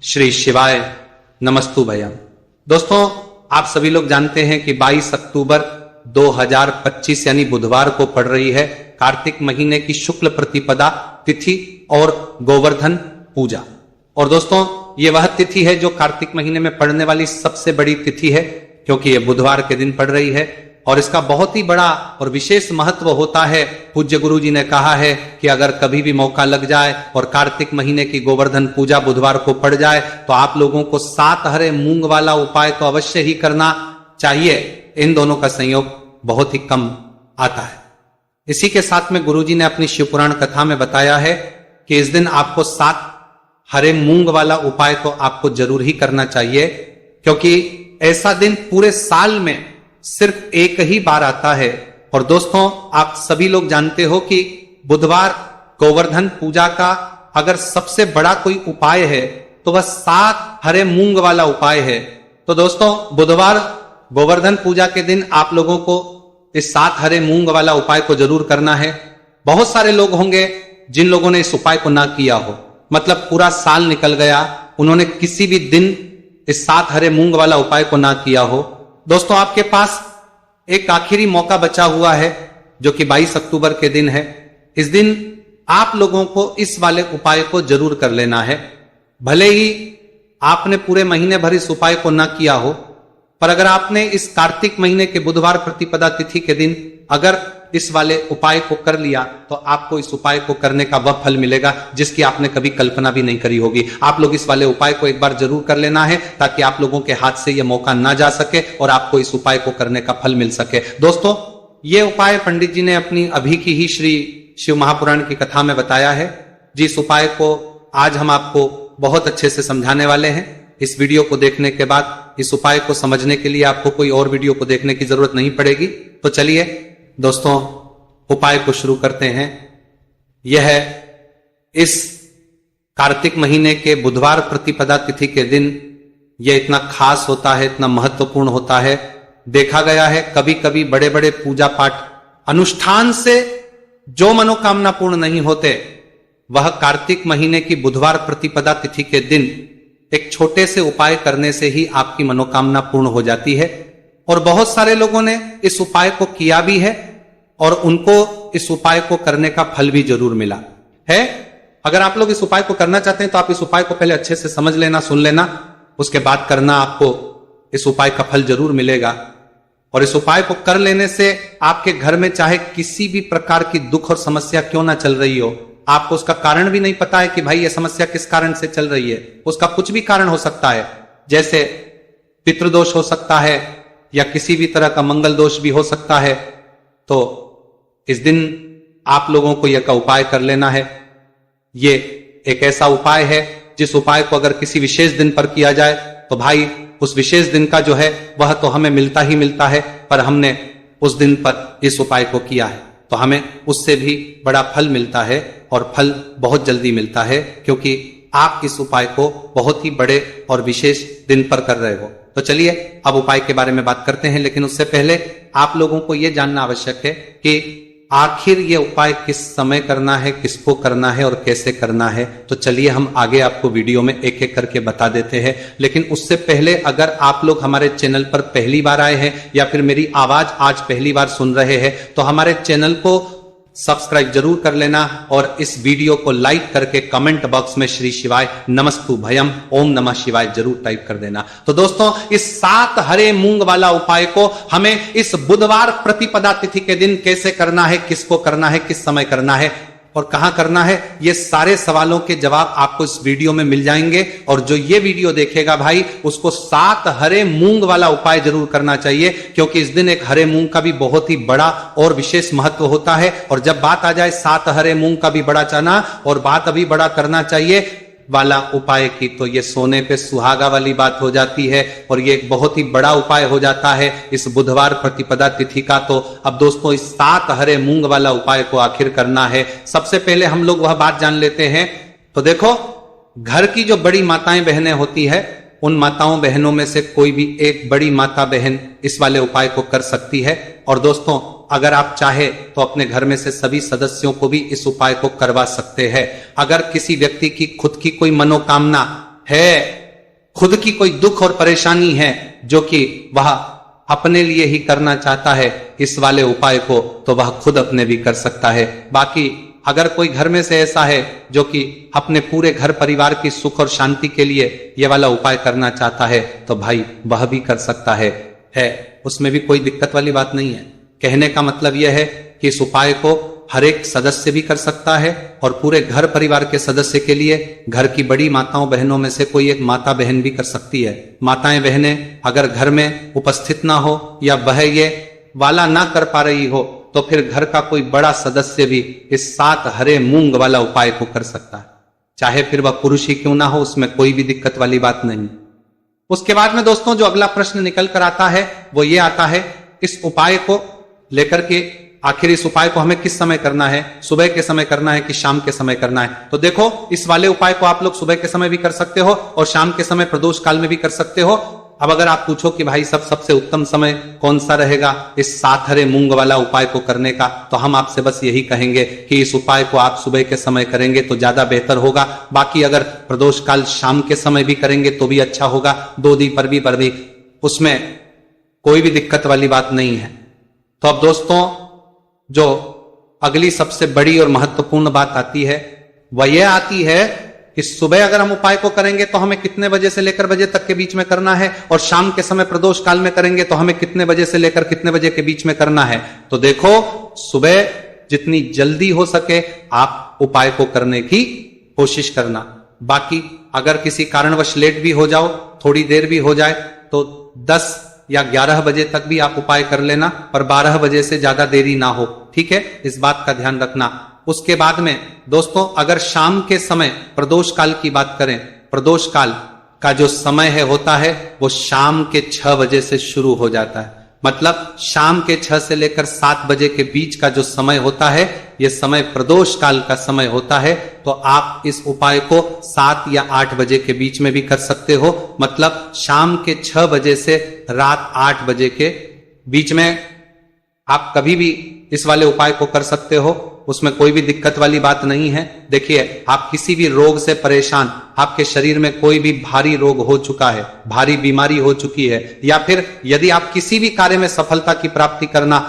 श्री शिवाय नमस्तु भयम। दोस्तों, आप सभी लोग जानते हैं कि 22 अक्टूबर 2025 यानी बुधवार को पड़ रही है कार्तिक महीने की शुक्ल प्रतिपदा तिथि और गोवर्धन पूजा। और दोस्तों, ये वह तिथि है जो कार्तिक महीने में पड़ने वाली सबसे बड़ी तिथि है, क्योंकि ये बुधवार के दिन पड़ रही है और इसका बहुत ही बड़ा और विशेष महत्व होता है। पूज्य गुरु जी ने कहा है कि अगर कभी भी मौका लग जाए और कार्तिक महीने की गोवर्धन पूजा बुधवार को पड़ जाए तो आप लोगों को 7 हरे मूंग वाला उपाय तो अवश्य ही करना चाहिए। इन दोनों का संयोग बहुत ही कम आता है। इसी के साथ में गुरु जी ने अपनी शिवपुराण कथा में बताया है कि इस दिन आपको 7 हरे मूंग वाला उपाय तो आपको जरूर ही करना चाहिए, क्योंकि ऐसा दिन पूरे साल में सिर्फ एक ही बार आता है। और दोस्तों, आप सभी लोग जानते हो कि बुधवार गोवर्धन पूजा का अगर सबसे बड़ा कोई उपाय है तो वह 7 हरे मूंग वाला उपाय है। तो दोस्तों, बुधवार गोवर्धन पूजा के दिन आप लोगों को इस 7 हरे मूंग वाला उपाय को जरूर करना है। बहुत सारे लोग होंगे जिन लोगों ने इस उपाय को ना किया हो, मतलब पूरा साल निकल गया, उन्होंने किसी भी दिन इस 7 हरे मूंग वाला उपाय को ना किया हो। दोस्तों, आपके पास एक आखिरी मौका बचा हुआ है जो कि 22 अक्टूबर के दिन है। इस दिन आप लोगों को इस वाले उपाय को जरूर कर लेना है। भले ही आपने पूरे महीने भर इस उपाय को ना किया हो, पर अगर आपने इस कार्तिक महीने के बुधवार प्रतिपदा तिथि के दिन अगर इस वाले उपाय को कर लिया तो आपको इस उपाय को करने का वह फल मिलेगा जिसकी आपने कभी कल्पना भी नहीं करी होगी। आप लोग इस वाले उपाय को एक बार जरूर कर लेना है ताकि आप लोगों के हाथ से यह मौका ना जा सके और आपको इस उपाय को करने का फल मिल सके। दोस्तों, ये उपाय पंडित जी ने अपनी अभी की ही श्री शिव महापुराण की कथा में बताया है, जिस उपाय को आज हम आपको बहुत अच्छे से समझाने वाले हैं। इस वीडियो को देखने के बाद इस उपाय को समझने के लिए आपको कोई और वीडियो को देखने की जरूरत नहीं पड़ेगी। तो चलिए दोस्तों, उपाय को शुरू करते हैं। यह इस कार्तिक महीने के बुधवार प्रतिपदा तिथि के दिन यह इतना खास होता है, इतना महत्वपूर्ण होता है। देखा गया है कभी कभी बड़े बड़े पूजा पाठ अनुष्ठान से जो मनोकामना पूर्ण नहीं होते, वह कार्तिक महीने की बुधवार प्रतिपदा तिथि के दिन एक छोटे से उपाय करने से ही आपकी मनोकामना पूर्ण हो जाती है। और बहुत सारे लोगों ने इस उपाय को किया भी है और उनको इस उपाय को करने का फल भी जरूर मिला है। अगर आप लोग इस उपाय को करना चाहते हैं तो आप इस उपाय को पहले अच्छे से समझ लेना, सुन लेना, उसके बाद करना। आपको इस उपाय का फल जरूर मिलेगा। और इस उपाय को कर लेने से आपके घर में चाहे किसी भी प्रकार की दुख और समस्या क्यों ना चल रही हो, आपको उसका कारण भी नहीं पता है कि भाई ये समस्या किस कारण से चल रही है, उसका कुछ भी कारण हो सकता है, जैसे पितृदोष हो सकता है या किसी भी तरह का मंगल दोष भी हो सकता है। तो इस दिन आप लोगों को यह का उपाय कर लेना है। ये एक ऐसा उपाय है जिस उपाय को अगर किसी विशेष दिन पर किया जाए तो भाई उस विशेष दिन का जो है वह तो हमें मिलता ही मिलता है, पर हमने उस दिन पर इस उपाय को किया है तो हमें उससे भी बड़ा फल मिलता है और फल बहुत जल्दी मिलता है, क्योंकि आप इस उपाय को बहुत ही बड़े और विशेष दिन पर कर रहे हो। तो चलिए अब उपाय के बारे में बात करते हैं, लेकिन उससे पहले आप लोगों को यह जानना आवश्यक है कि आखिर ये उपाय किस समय करना है, किसको करना है और कैसे करना है। तो चलिए हम आगे आपको वीडियो में एक एक करके बता देते हैं। लेकिन उससे पहले अगर आप लोग हमारे चैनल पर पहली बार आए हैं या फिर मेरी आवाज आज पहली बार सुन रहे हैं तो हमारे चैनल को सब्सक्राइब जरूर कर लेना और इस वीडियो को लाइक करके कमेंट बॉक्स में श्री शिवाय नमस्तु भयम ओम नमः शिवाय जरूर टाइप कर देना। तो दोस्तों, इस 7 हरे मूंग वाला उपाय को हमें इस बुधवार प्रतिपदा तिथि के दिन कैसे करना है, किसको करना है, किस समय करना है और कहां करना है, ये सारे सवालों के जवाब आपको इस वीडियो में मिल जाएंगे। और जो ये वीडियो देखेगा भाई, उसको 7 हरे मूंग वाला उपाय जरूर करना चाहिए, क्योंकि इस दिन एक हरे मूंग का भी बहुत ही बड़ा और विशेष महत्व होता है। और जब बात आ जाए 7 हरे मूंग का भी बड़ा चना और बात अभी बड़ा करना चाहिए वाला उपाय की, तो ये सोने पे सुहागा वाली बात हो जाती है और ये एक बहुत ही बड़ा उपाय हो जाता है इस बुधवार प्रतिपदा तिथि का। तो अब दोस्तों, इस 7 हरे मूंग वाला उपाय को आखिर करना है। सबसे पहले हम लोग वह बात जान लेते हैं। तो देखो, घर की जो बड़ी माताएं बहनें होती है, उन माताओं बहनों में से कोई भी एक बड़ी माता बहन इस वाले उपाय को कर सकती है। और दोस्तों, अगर आप चाहे तो अपने घर में से सभी सदस्यों को भी इस उपाय को करवा सकते हैं। अगर किसी व्यक्ति की खुद की कोई मनोकामना है, खुद की कोई दुख और परेशानी है जो कि वह अपने लिए ही करना चाहता है इस वाले उपाय को, तो वह खुद अपने भी कर सकता है। बाकी अगर कोई घर में से ऐसा है जो कि अपने पूरे घर परिवार की सुख और शांति के लिए यह वाला उपाय करना चाहता है, तो भाई वह भी कर सकता है, उसमें भी कोई दिक्कत वाली बात नहीं है। कहने का मतलब यह है कि इस उपाय को हर एक सदस्य भी कर सकता है और पूरे घर परिवार के सदस्य के लिए घर की बड़ी माताओं बहनों में से कोई एक माता बहन भी कर सकती है। माताएं बहनें अगर घर में उपस्थित ना हो या वह ये वाला ना कर पा रही हो, तो फिर घर का कोई बड़ा सदस्य भी इस 7 हरे मूंग वाला उपाय को कर सकता है, चाहे फिर वह पुरुष ही क्यों ना हो, उसमें कोई भी दिक्कत वाली बात नहीं। उसके बाद में दोस्तों जो अगला प्रश्न निकल कर आता है वो ये आता है, इस उपाय को लेकर के आखिर इस उपाय को हमें किस समय करना है, सुबह के समय करना है कि शाम के समय करना है। तो देखो, इस वाले उपाय को आप लोग सुबह के समय भी कर सकते हो और शाम के समय प्रदोष काल में भी कर सकते हो। अब अगर आप पूछो कि भाई सबसे उत्तम समय कौन सा रहेगा इस 7 हरे मूंग वाला उपाय को करने का, तो हम आपसे बस यही कहेंगे कि इस उपाय को आप सुबह के समय करेंगे तो ज्यादा बेहतर होगा। बाकी अगर प्रदोष काल शाम के समय भी करेंगे तो भी अच्छा होगा, 2 दिन पर भी उसमें कोई भी दिक्कत वाली बात नहीं है। तो अब दोस्तों जो अगली सबसे बड़ी और महत्वपूर्ण बात आती है वह यह आती है कि सुबह अगर हम उपाय को करेंगे तो हमें कितने बजे से लेकर बजे तक के बीच में करना है, और शाम के समय प्रदोष काल में करेंगे तो हमें कितने बजे से लेकर कितने बजे के बीच में करना है। तो देखो, सुबह जितनी जल्दी हो सके आप उपाय को करने की कोशिश करना। बाकी अगर किसी कारणवश लेट भी हो जाओ, थोड़ी देर भी हो जाए, तो 10 या 11 बजे तक भी आप उपाय कर लेना, पर 12 बजे से ज्यादा देरी ना हो, ठीक है, इस बात का ध्यान रखना। उसके बाद में दोस्तों अगर शाम के समय प्रदोष काल की बात करें, प्रदोष काल का जो समय है होता है वो शाम के 6 बजे से शुरू हो जाता है। मतलब शाम के 6 से लेकर 7 बजे के बीच का जो समय होता है, यह समय प्रदोष काल का समय होता है। तो आप इस उपाय को 7 या 8 बजे के बीच में भी कर सकते हो। मतलब शाम के 6 बजे से रात 8 बजे के बीच में आप कभी भी इस वाले उपाय को कर सकते हो, उसमें कोई भी दिक्कत वाली बात नहीं है। देखिए, आप किसी भी रोग से परेशान, आपके शरीर में कोई भी भारी रोग हो चुका है, भारी बीमारी हो चुकी है, या फिर यदि आप किसी भी कार्य में सफलता की प्राप्ति करना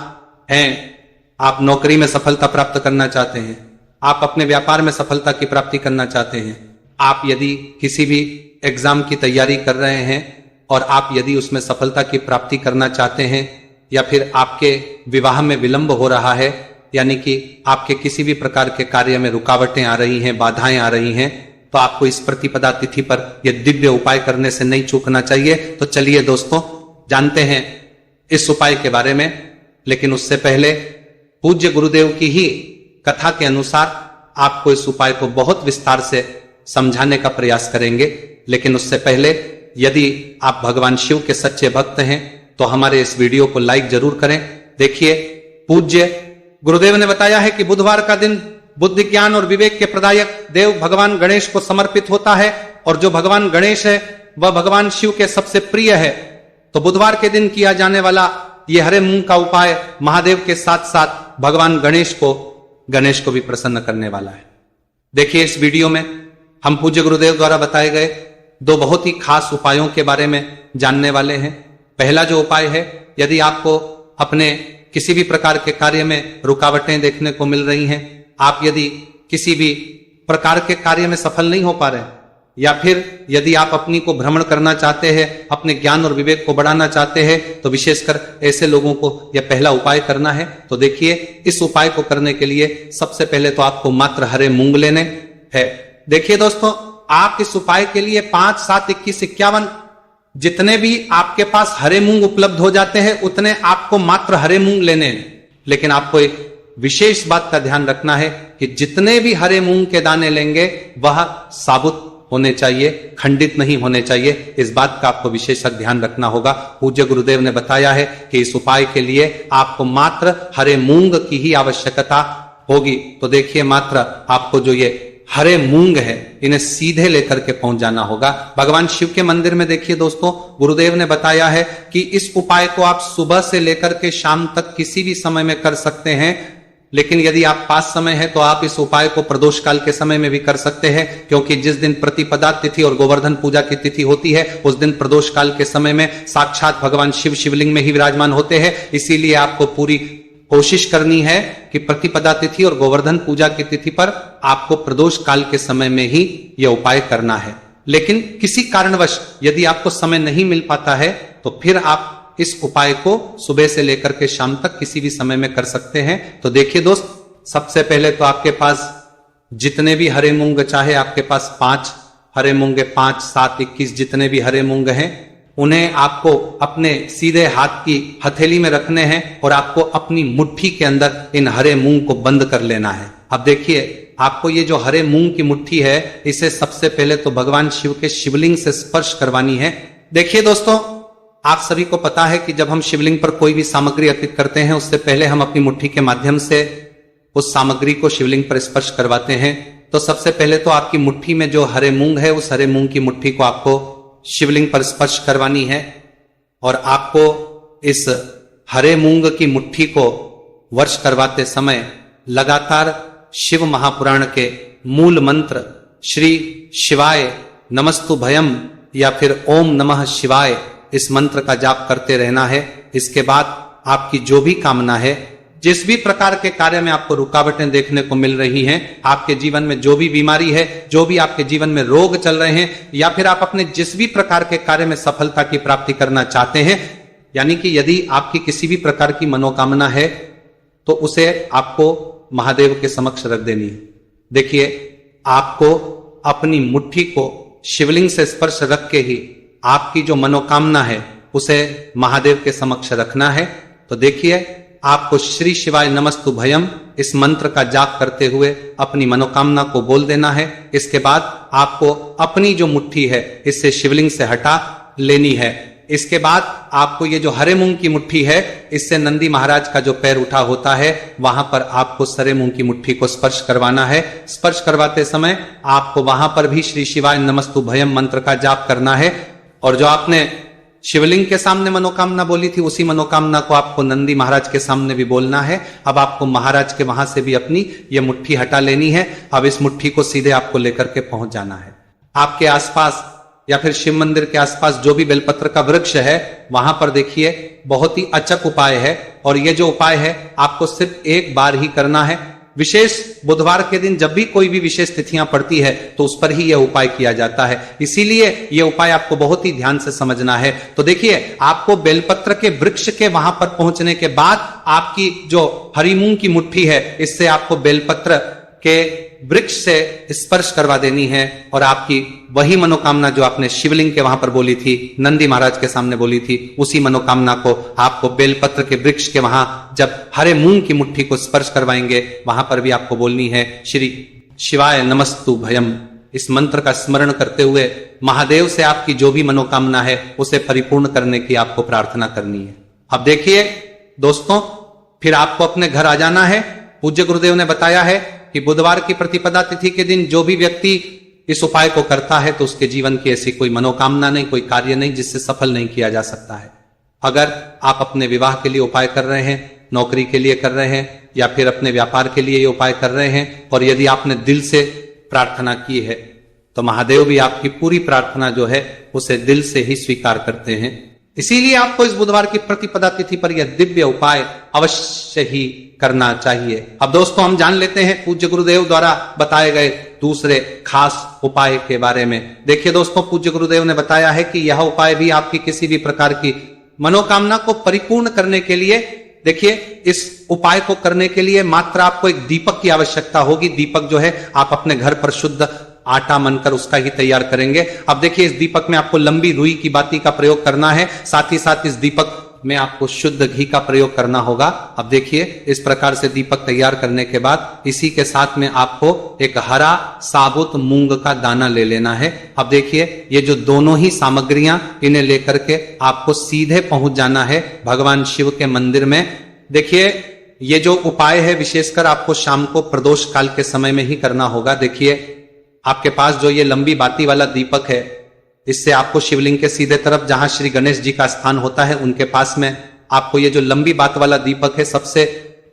है, आप नौकरी में सफलता प्राप्त करना चाहते हैं, आप अपने व्यापार में सफलता की प्राप्ति करना चाहते हैं, आप यदि किसी भी एग्जाम की तैयारी कर रहे हैं और आप यदि उसमें सफलता की प्राप्ति करना चाहते हैं, या फिर आपके विवाह में विलंब हो रहा है, यानी कि आपके किसी भी प्रकार के कार्य में रुकावटें आ रही हैं, बाधाएं आ रही हैं, तो आपको इस प्रतिपदा तिथि पर यह दिव्य उपाय करने से नहीं चूकना चाहिए। तो चलिए दोस्तों जानते हैं इस उपाय के बारे में, लेकिन उससे पहले पूज्य गुरुदेव की ही कथा के अनुसार आपको इस उपाय को बहुत विस्तार से समझाने का प्रयास करेंगे। लेकिन उससे पहले यदि आप भगवान शिव के सच्चे भक्त हैं तो हमारे इस वीडियो को लाइक जरूर करें। देखिए, पूज्य गुरुदेव ने बताया है कि बुधवार का दिन बुद्धि ज्ञान और विवेक के प्रदायक देव भगवान गणेश को समर्पित होता है, और जो भगवान गणेश है वह भगवान शिव के सबसे प्रिय है। तो बुधवार के दिन किया जाने वाला यह हरे मूंग का उपाय महादेव के साथ साथ भगवान गणेश को भी प्रसन्न करने वाला है। देखिए, इस वीडियो में हम पूज्य गुरुदेव द्वारा बताए गए 2 बहुत ही खास उपायों के बारे में जानने वाले हैं। पहला जो उपाय है, यदि आपको अपने किसी भी प्रकार के कार्य में रुकावटें देखने को मिल रही हैं, आप यदि किसी भी प्रकार के कार्य में सफल नहीं हो पा रहे, या फिर यदि आप अपनी को भ्रमण करना चाहते हैं, अपने ज्ञान और विवेक को बढ़ाना चाहते हैं, तो विशेषकर ऐसे लोगों को यह पहला उपाय करना है। तो देखिए, इस उपाय को करने के लिए सबसे पहले तो आपको मात्र हरे मूंग लेने हैं। देखिए दोस्तों, आप इस उपाय के लिए 5, 7, 21, 51 जितने भी आपके पास हरे मूंग उपलब्ध हो जाते हैं उतने आपको मात्र हरे मूंग लेने हैं। लेकिन आपको एक विशेष बात का ध्यान रखना है कि जितने भी हरे मूंग के दाने लेंगे वह साबुत होने चाहिए, खंडित नहीं होने चाहिए। इस बात का आपको विशेष ध्यान रखना होगा। पूज्य गुरुदेव ने बताया है कि इस उपाय के लिए आपको मात्र हरे मूंग की ही आवश्यकता होगी। तो देखिए, मात्र आपको जो ये हरे मूंग है इन्हें सीधे लेकर के पहुंच जाना होगा भगवान शिव के मंदिर में। देखिए दोस्तों, गुरुदेव ने बताया है कि इस उपाय को आप सुबह से लेकर के शाम तक किसी भी समय में कर सकते हैं। लेकिन यदि आप पास समय है तो आप इस उपाय को प्रदोष काल के समय में भी कर सकते हैं, क्योंकि जिस दिन प्रतिपदा तिथि और गोवर्धन पूजा की तिथि होती है उस दिन प्रदोष काल के समय में साक्षात भगवान शिव शिवलिंग में ही विराजमान होते हैं। इसीलिए आपको पूरी कोशिश करनी है कि प्रतिपदा तिथि और गोवर्धन पूजा की तिथि पर आपको प्रदोष काल के समय में ही यह उपाय करना है। लेकिन किसी कारणवश यदि आपको समय नहीं मिल पाता है तो फिर आप इस उपाय को सुबह से लेकर के शाम तक किसी भी समय में कर सकते हैं। तो देखिए दोस्त, सबसे पहले तो आपके पास जितने भी हरे मूंग, चाहे आपके पास 5 हरे मूंगे, 5, 7, 21 जितने भी हरे मूंग हैं, उन्हें आपको अपने सीधे हाथ की हथेली में रखने हैं और आपको अपनी मुट्ठी के अंदर इन हरे मूंग को बंद कर लेना है। अब देखिए, आपको ये जो हरे मूंग की मुट्ठी है, इसे सबसे पहले तो भगवान शिव के शिवलिंग से स्पर्श करवानी है। देखिए दोस्तों, आप सभी को पता है कि जब हम शिवलिंग पर कोई भी सामग्री अर्पित करते हैं उससे पहले हम अपनी मुट्ठी के माध्यम से उस सामग्री को शिवलिंग पर स्पर्श करवाते हैं। तो सबसे पहले तो आपकी मुट्ठी में जो हरे मूंग है, उस हरे मूंग की मुट्ठी को आपको शिवलिंग पर स्पर्श करवानी है और आपको इस हरे मूंग की मुट्ठी को वर्ष करवाते समय लगातार शिव महापुराण के मूल मंत्र श्री शिवाय नमस्तु भयम या फिर ओम नमः शिवाय, इस मंत्र का जाप करते रहना है। इसके बाद आपकी जो भी कामना है, जिस भी प्रकार के कार्य में आपको रुकावटें देखने को मिल रही हैं, आपके जीवन में जो भी बीमारी है, जो भी आपके जीवन में रोग चल रहे हैं, या फिर आप अपने जिस भी प्रकार के कार्य में सफलता की प्राप्ति करना चाहते हैं, यानी कि यदि आपकी किसी भी प्रकार की मनोकामना है तो उसे आपको महादेव के समक्ष रख देनी है। देखिए, आपको अपनी मुट्ठी को शिवलिंग से स्पर्श रख के ही आपकी जो मनोकामना है उसे महादेव के समक्ष रखना है। तो देखिए, आपको श्री शिवाय नमस्तु भयम इस मंत्र का जाप करते हुए अपनी मनोकामना को बोल देना है। इसके बाद आपको अपनी जो मुट्ठी है इससे शिवलिंग से हटा लेनी है। इसके बाद आपको ये जो हरे मूंग की मुट्ठी है, इससे नंदी महाराज का जो पैर उठा होता है वहां पर आपको सरे मूंग की मुट्ठी को स्पर्श करवाना है। स्पर्श करवाते समय आपको वहां पर भी श्री शिवाय नमस्तु भयम मंत्र का जाप करना है और जो आपने शिवलिंग के सामने मनोकामना बोली थी उसी मनोकामना को आपको नंदी महाराज के सामने भी बोलना है। अब आपको महाराज के वहां से भी अपनी ये मुट्ठी हटा लेनी है। अब इस मुट्ठी को सीधे आपको लेकर के पहुंच जाना है। आपके आसपास या फिर शिव मंदिर के आसपास जो भी बेलपत्र का वृक्ष है वहां पर देखिए, बहुत ही अचक उपाय है और ये जो उपाय है आपको सिर्फ एक बार ही करना है। विशेष बुधवार के दिन जब भी कोई भी विशेष तिथियां पड़ती है तो उस पर ही यह उपाय किया जाता है, इसीलिए यह उपाय आपको बहुत ही ध्यान से समझना है। तो देखिए, आपको बेलपत्र के वृक्ष के वहां पर पहुंचने के बाद आपकी जो हरी मूंग की मुट्ठी है इससे आपको बेलपत्र के वृक्ष से स्पर्श करवा देनी है और आपकी वही मनोकामना जो आपने शिवलिंग के वहां पर बोली थी, नंदी महाराज के सामने बोली थी, उसी मनोकामना को आपको बेलपत्र के वृक्ष के वहां जब हरे मूंग की मुट्ठी को स्पर्श करवाएंगे वहां पर भी आपको बोलनी है श्री शिवाय नमस्तु भयम। इस मंत्र का स्मरण करते हुए महादेव से आपकी जो भी मनोकामना है उसे परिपूर्ण करने की आपको प्रार्थना करनी है। अब देखिए दोस्तों, फिर आपको अपने घर आ जाना है। पूज्य गुरुदेव ने बताया है कि बुधवार की प्रतिपदा तिथि के दिन जो भी व्यक्ति इस उपाय को करता है तो उसके जीवन की ऐसी कोई मनोकामना नहीं, कोई कार्य नहीं जिससे सफल नहीं किया जा सकता है। अगर आप अपने विवाह के लिए उपाय कर रहे हैं, नौकरी के लिए कर रहे हैं या फिर अपने व्यापार के लिए ये उपाय कर रहे हैं और यदि आपने दिल से प्रार्थना की है तो महादेव भी आपकी पूरी प्रार्थना जो है उसे दिल से ही स्वीकार करते हैं। इसीलिए आपको इस बुधवार की प्रतिपदा तिथि पर यह दिव्य उपाय अवश्य ही करना चाहिए। अब दोस्तों, हम जान लेते हैं पूज्य गुरुदेव द्वारा बताए गए दूसरे खास उपाय के बारे में। देखिए दोस्तों, पूज्य गुरुदेव ने बताया है कि यह उपाय भी आपकी किसी भी प्रकार की मनोकामना को परिपूर्ण करने के लिए, देखिए इस उपाय को करने के लिए मात्र आपको एक दीपक की आवश्यकता होगी। दीपक जो है आप अपने घर पर शुद्ध आटा मनकर उसका ही तैयार करेंगे। अब देखिए, इस दीपक में आपको लंबी रुई की बाती का प्रयोग करना है, साथ ही साथ इस दीपक में आपको शुद्ध घी का प्रयोग करना होगा। अब देखिए, इस प्रकार से दीपक तैयार करने के बाद इसी के साथ में आपको एक हरा साबुत मूंग का दाना ले लेना है। अब देखिए, ये जो दोनों ही सामग्रियां, इन्हें लेकर के आपको सीधे पहुंच जाना है भगवान शिव के मंदिर में। देखिए, ये जो उपाय है विशेषकर आपको शाम को प्रदोष काल के समय में ही करना होगा। देखिए, आपके पास जो ये लंबी बाती वाला दीपक है, इससे आपको शिवलिंग के सीधे तरफ जहां श्री गणेश जी का स्थान होता है उनके पास में आपको ये जो लंबी बात वाला दीपक है सबसे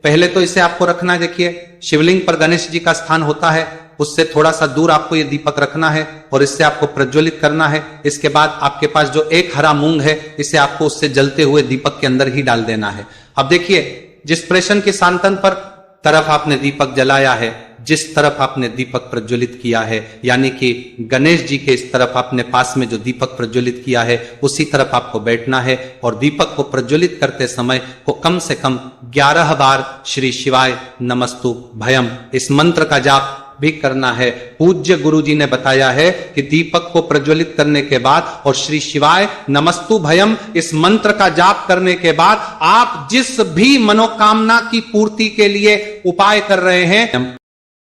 पहले तो इसे आपको रखना है, देखिए शिवलिंग पर गणेश जी का स्थान होता है, उससे थोड़ा सा दूर आपको ये दीपक रखना है और इससे आपको प्रज्वलित करना है। इसके बाद आपके पास जो एक हरा मूंग है, इसे आपको उससे जलते हुए दीपक के अंदर ही डाल देना है। अब देखिए, जिस प्रेषण के सांतन पर तरफ आपने दीपक जलाया है, जिस तरफ आपने दीपक प्रज्वलित किया है, यानी कि गणेश जी के इस तरफ आपने पास में जो दीपक प्रज्वलित किया है, उसी तरफ आपको बैठना है और दीपक को प्रज्वलित करते समय को कम से कम 11 बार श्री शिवाय नमस्तु भयम इस मंत्र का जाप भी करना है। पूज्य गुरु जी ने बताया है कि दीपक को प्रज्वलित करने के बाद और श्री शिवाय नमस्तु भयम इस मंत्र का जाप करने के बाद आप जिस भी मनोकामना की पूर्ति के लिए उपाय कर रहे हैं,